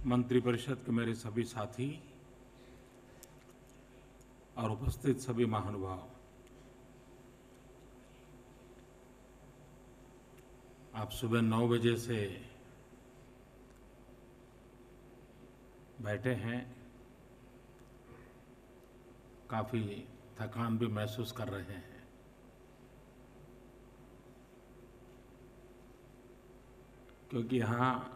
मंत्रिपरिषद के मेरे सभी साथी और उपस्थित सभी महानुभाव, आप सुबह 9 बजे से बैठे हैं, काफ़ी थकान भी महसूस कर रहे हैं। क्योंकि यहाँ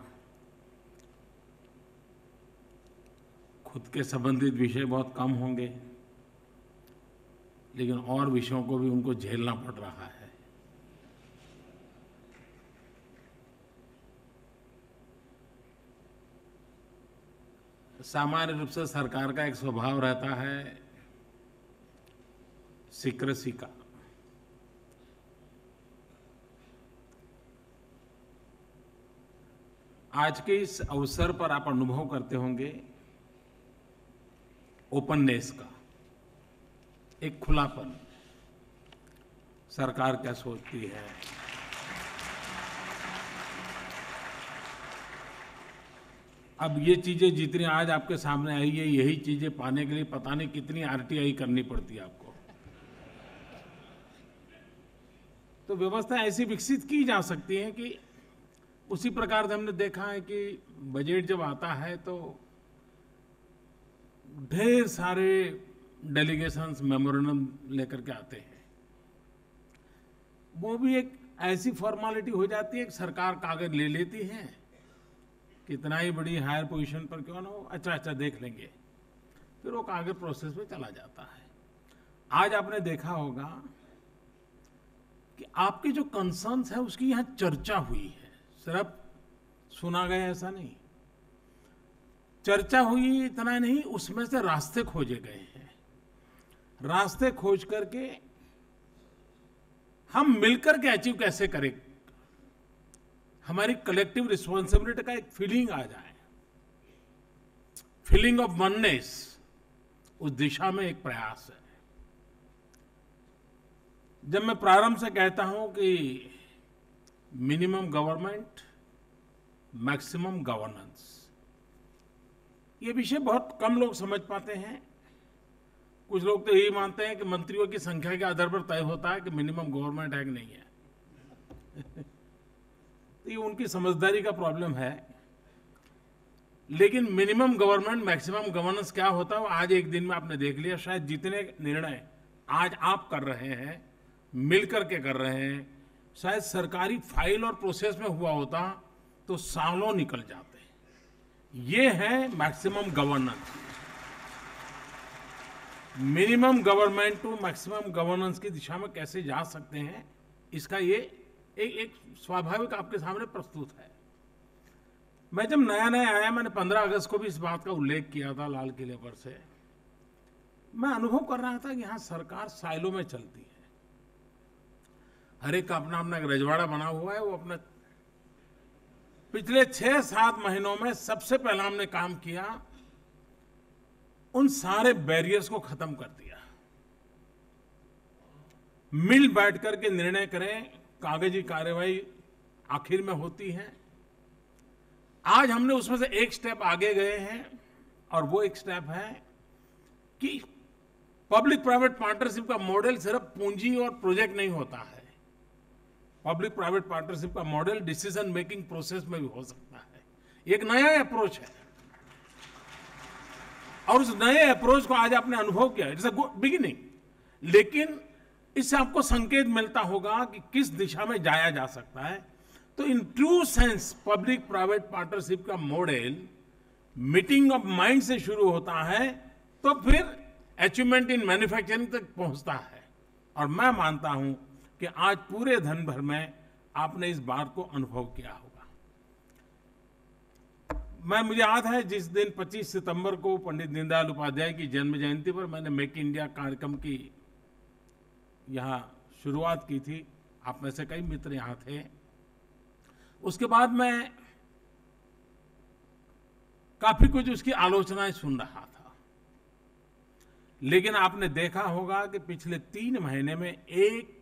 खुद के संबंधित विषय बहुत कम होंगे, लेकिन और विषयों को भी उनको झेलना पड़ रहा है। सामान्य रूप से सरकार का एक स्वभाव रहता है सीक्रेसी का। आज के इस अवसर पर आप अनुभव करते होंगे ओपननेस का, एक खुलापन। सरकार क्या सोचती है, अब ये चीजें जितनी आज आपके सामने आई है, यही चीजें पाने के लिए पता नहीं कितनी आरटीआई करनी पड़ती है आपको। तो व्यवस्था ऐसी विकसित की जा सकती है कि उसी प्रकार से हमने देखा है कि बजट जब आता है तो ढेर सारे डेलीगेशंस मेमोरेंडम लेकर के आते हैं। वो भी एक ऐसी फॉर्मेलिटी हो जाती है कि सरकार कागज ले लेती है, कितना ही बड़ी हायर पोजीशन पर क्यों ना हो, अच्छा देख लेंगे, फिर वो कागज प्रोसेस में चला जाता है। आज आपने देखा होगा कि आपके जो कंसर्न्स है उसकी यहां चर्चा हुई है, सिर्फ सुना गया ऐसा नहीं, चर्चा हुई इतना नहीं, उसमें से रास्ते खोजे गए हैं। रास्ते खोज करके हम मिलकर के अचीव कैसे करें, हमारी कलेक्टिव रिस्पॉन्सिबिलिटी का एक फीलिंग आ जाए, फीलिंग ऑफ वननेस, उस दिशा में एक प्रयास है। जब मैं प्रारंभ से कहता हूं कि मिनिमम गवर्नमेंट मैक्सिमम गवर्नेंस, ये विषय बहुत कम लोग समझ पाते हैं। कुछ लोग तो यही मानते हैं कि मंत्रियों की संख्या के आधार पर तय होता है कि मिनिमम गवर्नमेंट है कि नहीं है। तो ये उनकी समझदारी का प्रॉब्लम है। लेकिन मिनिमम गवर्नमेंट मैक्सिमम गवर्नेंस क्या होता है वो आज एक दिन में आपने देख लिया। शायद जितने निर्णय आज आप कर रहे हैं, मिलकर के कर रहे हैं, शायद सरकारी फाइल और प्रोसेस में हुआ होता तो सालों निकल जाते। ये है maximum governance. Minimum government to maximum governance की दिशा में कैसे जा सकते हैं, इसका ये एक स्वाभाविक आपके सामने प्रस्तुत है। मैं जब नया आया, मैंने 15 अगस्त को भी इस बात का उल्लेख किया था लाल किले पर से। मैं अनुभव कर रहा था कि यहां सरकार साइलो में चलती है, हर एक का अपना अपना एक रजवाड़ा बना हुआ है। वो अपना पिछले 6-7 महीनों में सबसे पहला हमने काम किया, उन सारे बैरियर्स को खत्म कर दिया। मिल बैठ करके निर्णय करें, कागजी कार्यवाही आखिर में होती है। आज हमने उसमें से एक स्टेप आगे गए हैं, और वो एक स्टेप है कि पब्लिक प्राइवेट पार्टनरशिप का मॉडल सिर्फ पूंजी और प्रोजेक्ट नहीं होता है। पब्लिक प्राइवेट पार्टनरशिप का मॉडल डिसीजन मेकिंग प्रोसेस में भी हो सकता है। एक नया अप्रोच है, और उस नए अप्रोच को आज आपने अनुभव किया। इट्स अ गुड बिगिनिंग, लेकिन इससे आपको संकेत मिलता होगा कि किस दिशा में जाया जा सकता है। तो in true sense public private partnership का मॉडल मीटिंग ऑफ माइंड से शुरू होता है, तो फिर अचीवमेंट इन मैन्युफैक्चरिंग तक पहुंचता है। और मैं मानता हूं कि आज पूरे धन भर में आपने इस बात को अनुभव किया होगा। मुझे याद है जिस दिन 25 सितंबर को पंडित दीनदयाल उपाध्याय की जन्म जयंती पर मैंने मेक इंडिया कार्यक्रम की यहाँ शुरुआत की थी। आप में से कई मित्र यहाँ थे। उसके बाद मैं काफी कुछ उसकी आलोचनाएं सुन रहा था, लेकिन आपने देखा होगा कि पिछले 3 महीने में एक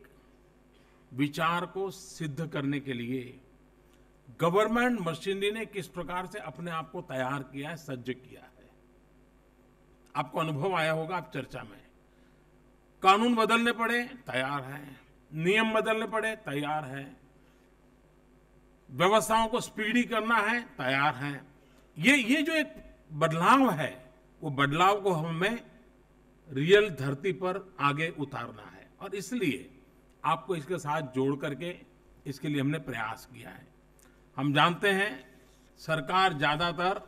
विचार को सिद्ध करने के लिए गवर्नमेंट मशीनरी ने किस प्रकार से अपने आप को तैयार किया है, सज्ज किया है। आपको अनुभव आया होगा, आप चर्चा में, कानून बदलने पड़े तैयार है, नियम बदलने पड़े तैयार है, व्यवस्थाओं को स्पीडी करना है तैयार है। ये जो एक बदलाव है, वो बदलाव को हमें रियल धरती पर आगे उतारना है, और इसलिए आपको इसके साथ जोड़ करके इसके लिए हमने प्रयास किया है। हम जानते हैं सरकार ज्यादातर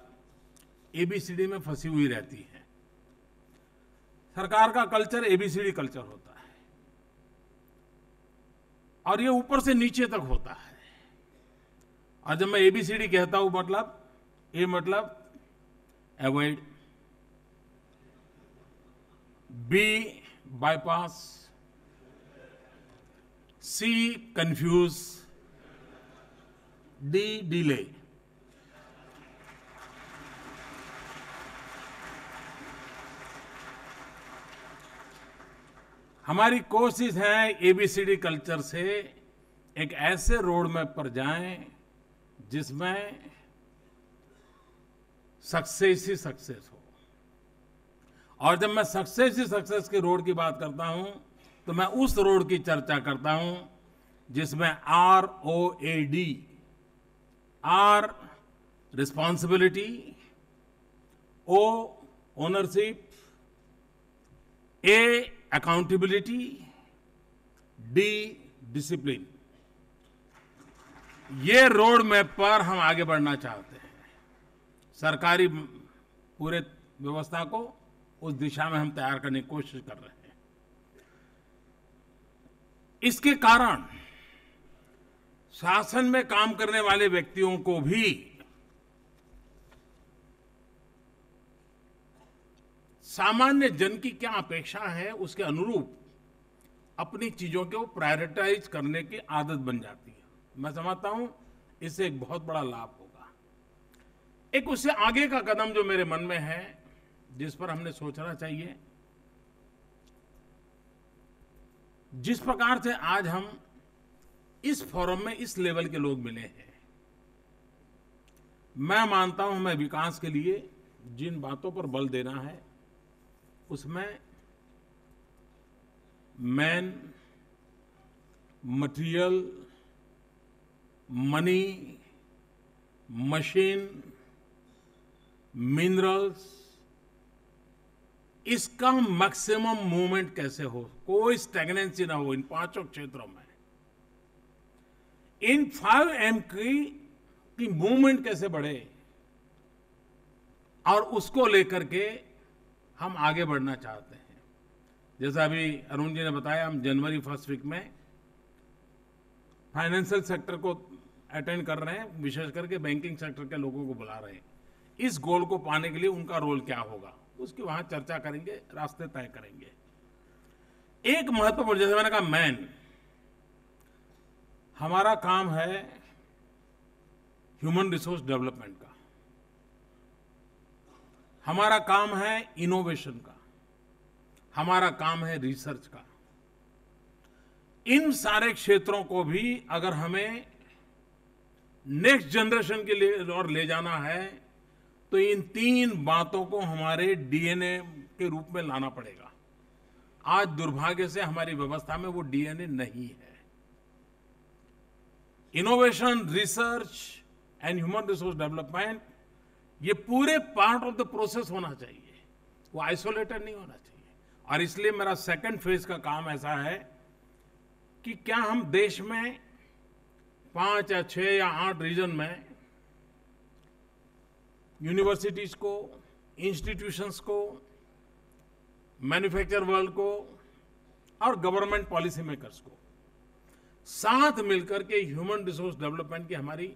एबीसीडी में फंसी हुई रहती है। सरकार का कल्चर एबीसीडी कल्चर होता है, और ये ऊपर से नीचे तक होता है। और जब मैं एबीसीडी कहता हूं, मतलब अवॉइड, बी बाईपास, सी कंफ्यूज, डी डिले। हमारी कोशिश है एबीसीडी कल्चर से एक ऐसे रोड मैप पर जाएं जिसमें सक्सेस ही सक्सेस हो। और जब मैं सक्सेस ही सक्सेस के रोड की बात करता हूं, तो मैं उस रोड की चर्चा करता हूं जिसमें ROAD, R responsibility, O ownership, A accountability, D discipline. ये रोड मैप पर हम आगे बढ़ना चाहते हैं। सरकारी पूरे व्यवस्था को उस दिशा में हम तैयार करने की कोशिश कर रहे हैं। इसके कारण शासन में काम करने वाले व्यक्तियों को भी सामान्य जन की क्या अपेक्षा है, उसके अनुरूप अपनी चीजों को प्रायोरिटाइज करने की आदत बन जाती है। मैं समझता हूं इससे एक बहुत बड़ा लाभ होगा। एक उससे आगे का कदम जो मेरे मन में है, जिस पर हमने सोचना चाहिए, जिस प्रकार से आज हम इस फोरम में इस लेवल के लोग मिले हैं, मैं मानता हूं हमें विकास के लिए जिन बातों पर बल देना है, उसमें man, material, money, machine, minerals, इसका मैक्सिमम मूवमेंट कैसे हो, कोई स्टैग्नेंसी ना हो इन पांचों क्षेत्रों में। इन 5M की मूवमेंट कैसे बढ़े, और उसको लेकर के हम आगे बढ़ना चाहते हैं। जैसा अभी अरुण जी ने बताया, हम जनवरी फर्स्ट वीक में फाइनेंशियल सेक्टर को अटेंड कर रहे हैं, विशेष करके बैंकिंग सेक्टर के लोगों को बुला रहे हैं। इस गोल को पाने के लिए उनका रोल क्या होगा, उसकी वहां चर्चा करेंगे, रास्ते तय करेंगे। एक महत्वपूर्ण, जैसे मैंने कहा, मैन, हमारा काम है ह्यूमन रिसोर्स डेवलपमेंट का, हमारा काम है इनोवेशन का, हमारा काम है रिसर्च का। इन सारे क्षेत्रों को भी अगर हमें नेक्स्ट जनरेशन के लिए और ले जाना है, तो इन तीन बातों को हमारे डीएनए के रूप में लाना पड़ेगा। आज दुर्भाग्य से हमारी व्यवस्था में वो डीएनए नहीं है। Innovation, research and human resource development, ये पूरे पार्ट ऑफ द प्रोसेस होना चाहिए, वो आइसोलेटेड नहीं होना चाहिए। और इसलिए मेरा सेकंड फेज का काम ऐसा है कि क्या हम देश में 5 या 6 या 8 रीजन में यूनिवर्सिटीज को, इंस्टीट्यूशंस को, मैन्युफैक्चर वर्ल्ड को और गवर्नमेंट पॉलिसी मेकर्स को साथ मिलकर के ह्यूमन रिसोर्स डेवलपमेंट की हमारी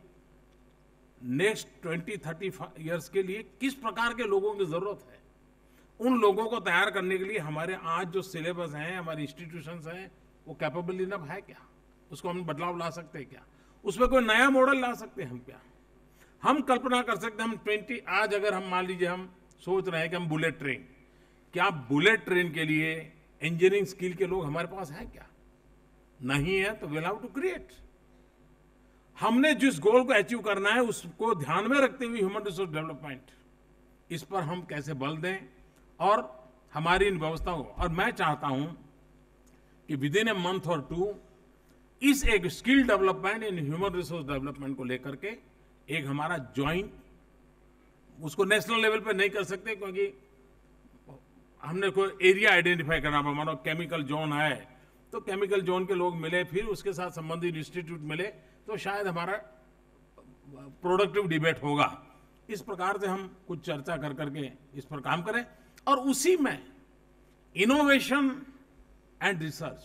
नेक्स्ट 20-30 इयर्स के लिए किस प्रकार के लोगों की जरूरत है, उन लोगों को तैयार करने के लिए हमारे आज जो सिलेबस हैं, हमारे इंस्टीट्यूशंस हैं, वो कैपेबल इनफ है क्या? उसको हम बदलाव ला सकते हैं क्या? उसमें कोई नया मॉडल ला सकते हैं हम क्या? हम कल्पना कर सकते हैं, हम आज अगर हम मान लीजिए हम सोच रहे हैं कि हम बुलेट ट्रेन, क्या बुलेट ट्रेन के लिए इंजीनियरिंग स्किल के लोग हमारे पास हैं क्या? नहीं है, तो वी हैव टू क्रिएट। हमने जिस गोल को अचीव करना है उसको ध्यान में रखते हुए ह्यूमन रिसोर्स डेवलपमेंट, इस पर हम कैसे बल दें और हमारी इन व्यवस्थाओं को, और मैं चाहता हूं कि विद इन ए मंथ और 2 इस एक skill development in human resource development को लेकर के एक हमारा ज्वाइंट, उसको नेशनल लेवल पे नहीं कर सकते क्योंकि हमने कोई एरिया आइडेंटिफाई करना पड़ा। मानो केमिकल जोन है तो केमिकल जोन के लोग मिले, फिर उसके साथ संबंधित इंस्टीट्यूट मिले, तो शायद हमारा प्रोडक्टिव डिबेट होगा। इस प्रकार से हम कुछ चर्चा कर करके इस पर काम करें और उसी में इनोवेशन एंड रिसर्च,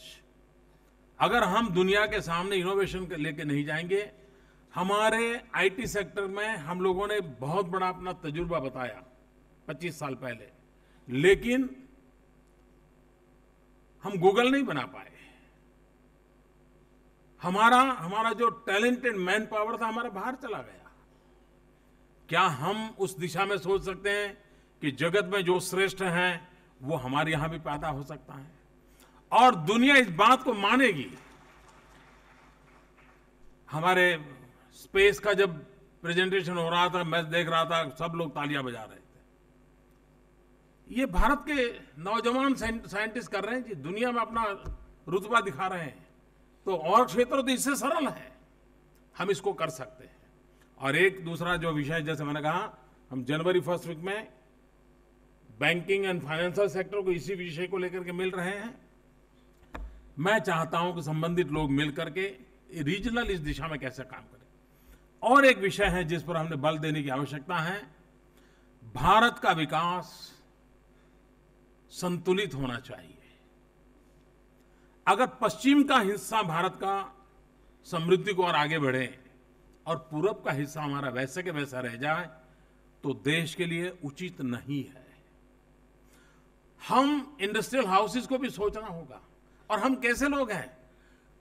अगर हम दुनिया के सामने इनोवेशन लेके नहीं जाएंगे, हमारे आईटी सेक्टर में हम लोगों ने बहुत बड़ा अपना तजुर्बा बताया 25 साल पहले, लेकिन हम गूगल नहीं बना पाए। हमारा जो टैलेंटेड मैन पावर था हमारा बाहर चला गया। क्या हम उस दिशा में सोच सकते हैं कि जगत में जो श्रेष्ठ हैं वो हमारे यहां भी पैदा हो सकता है और दुनिया इस बात को मानेगी। हमारे स्पेस का जब प्रेजेंटेशन हो रहा था, मैं देख रहा था, सब लोग तालियां बजा रहे थे। ये भारत के नौजवान साइंटिस्ट कर रहे हैं जी, दुनिया में अपना रुतबा दिखा रहे हैं। तो और क्षेत्र तो इससे सरल है, हम इसको कर सकते हैं। और एक दूसरा जो विषय, जैसे मैंने कहा, हम जनवरी 1 वीक में बैंकिंग एंड फाइनेंशियल सेक्टर को इसी विषय को लेकर के मिल रहे हैं। मैं चाहता हूं कि संबंधित लोग मिल करके रीजनल इस दिशा में कैसे काम करें। और एक विषय है जिस पर हमने बल देने की आवश्यकता है, भारत का विकास संतुलित होना चाहिए। अगर पश्चिम का हिस्सा भारत का समृद्धि को और आगे बढ़े और पूरब का हिस्सा हमारा वैसे के वैसा रह जाए तो देश के लिए उचित नहीं है। हम इंडस्ट्रियल हाउसेस को भी सोचना होगा। और हम कैसे लोग हैं,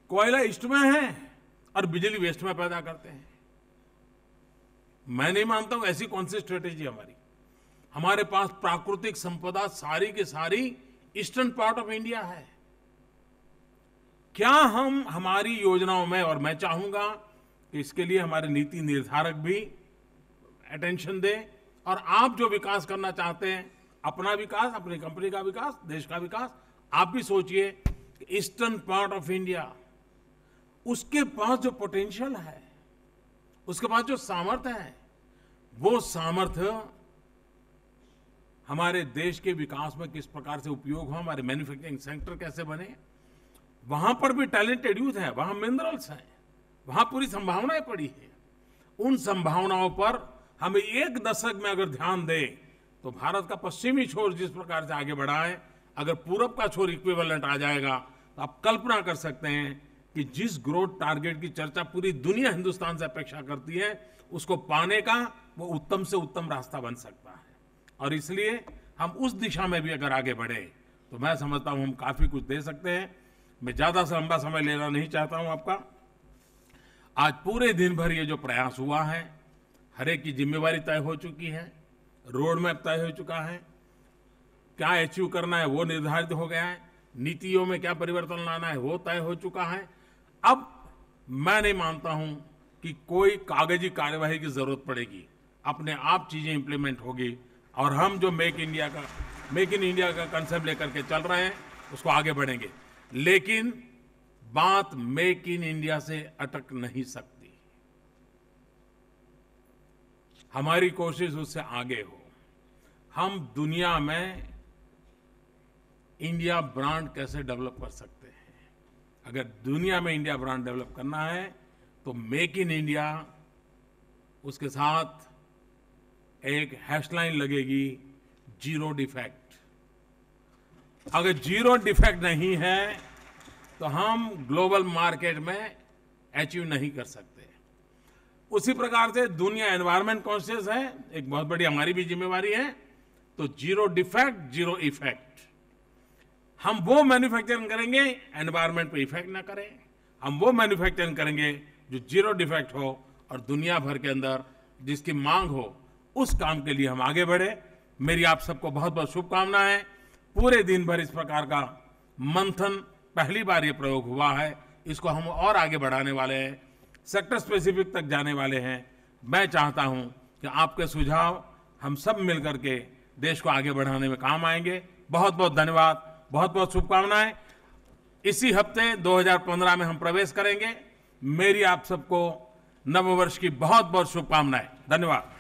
कोयला ईस्ट में है और बिजली वेस्ट में पैदा करते हैं। मैं नहीं मानता हूं ऐसी कौन सी स्ट्रेटेजी हमारी। हमारे पास प्राकृतिक संपदा सारी की सारी ईस्टर्न पार्ट ऑफ इंडिया है। क्या हम हमारी योजनाओं में, और मैं चाहूंगा कि इसके लिए हमारे नीति निर्धारक भी अटेंशन दें, और आप जो विकास करना चाहते हैं, अपना विकास, अपनी कंपनी का विकास, देश का विकास, आप भी सोचिए कि ईस्टर्न पार्ट ऑफ इंडिया, उसके पास जो पोटेंशियल है, उसके पास जो सामर्थ्य है, वो सामर्थ्य हमारे देश के विकास में किस प्रकार से उपयोग हो, हमारे मैन्युफैक्चरिंग सेक्टर कैसे बने, वहां पर भी टैलेंटेड यूथ है, वहां मिनरल्स हैं, वहां पूरी संभावनाएं पड़ी है। उन संभावनाओं पर हम एक दशक में अगर ध्यान दें तो भारत का पश्चिमी छोर जिस प्रकार से आगे बढ़ा है, अगर पूरब का छोर इक्विवेलेंट आ जाएगा तो आप कल्पना कर सकते हैं कि जिस ग्रोथ टारगेट की चर्चा पूरी दुनिया हिंदुस्तान से अपेक्षा करती है, उसको पाने का वो उत्तम से उत्तम रास्ता बन सकता है। और इसलिए हम उस दिशा में भी अगर आगे बढ़े तो मैं समझता हूं हम काफी कुछ दे सकते हैं। मैं ज्यादा से लंबा समय लेना नहीं चाहता हूं आपका। आज पूरे दिन भर ये जो प्रयास हुआ है, हर एक की जिम्मेवारी तय हो चुकी है, रोड मैप तय हो चुका है, क्या अचीव करना है वो निर्धारित हो गया है, नीतियों में क्या परिवर्तन लाना है वो तय हो चुका है। अब मैं नहीं मानता हूं कि कोई कागजी कार्यवाही की जरूरत पड़ेगी, अपने आप चीजें इंप्लीमेंट होगी और हम जो मेक इन इंडिया का कंसेप्ट लेकर के चल रहे हैं उसको आगे बढ़ेंगे। लेकिन बात मेक इन इंडिया से अटक नहीं सकती, हमारी कोशिश उससे आगे हो। हम दुनिया में इंडिया ब्रांड कैसे डेवलप कर सकते हैं। अगर दुनिया में इंडिया ब्रांड डेवलप करना है तो मेक इन इंडिया, उसके साथ एक हैशलाइन लगेगी, जीरो डिफेक्ट। अगर जीरो डिफेक्ट नहीं है तो हम ग्लोबल मार्केट में अचीव नहीं कर सकते। उसी प्रकार से दुनिया एनवायरमेंट कॉन्शियस है, एक बहुत बड़ी हमारी भी जिम्मेवारी है। तो जीरो डिफेक्ट, जीरो इफेक्ट, हम वो मैन्युफैक्चरिंग करेंगे एनवायरमेंट पे इफेक्ट ना करें, हम वो मैन्युफैक्चरिंग करेंगे जो जीरो डिफेक्ट हो और दुनिया भर के अंदर जिसकी मांग हो, उस काम के लिए हम आगे बढ़े। मेरी आप सबको बहुत बहुत शुभकामनाएं। पूरे दिन भर इस प्रकार का मंथन, पहली बार ये प्रयोग हुआ है, इसको हम और आगे बढ़ाने वाले हैं। सेक्टर स्पेसिफिक तक जाने वाले हैं। मैं चाहता हूं कि आपके सुझाव हम सब मिलकर के देश को आगे बढ़ाने में काम आएंगे। बहुत बहुत धन्यवाद, बहुत बहुत शुभकामनाएं। इसी हफ्ते 2015 में हम प्रवेश करेंगे। मेरी आप सबको नव वर्ष की बहुत बहुत शुभकामनाएं। धन्यवाद।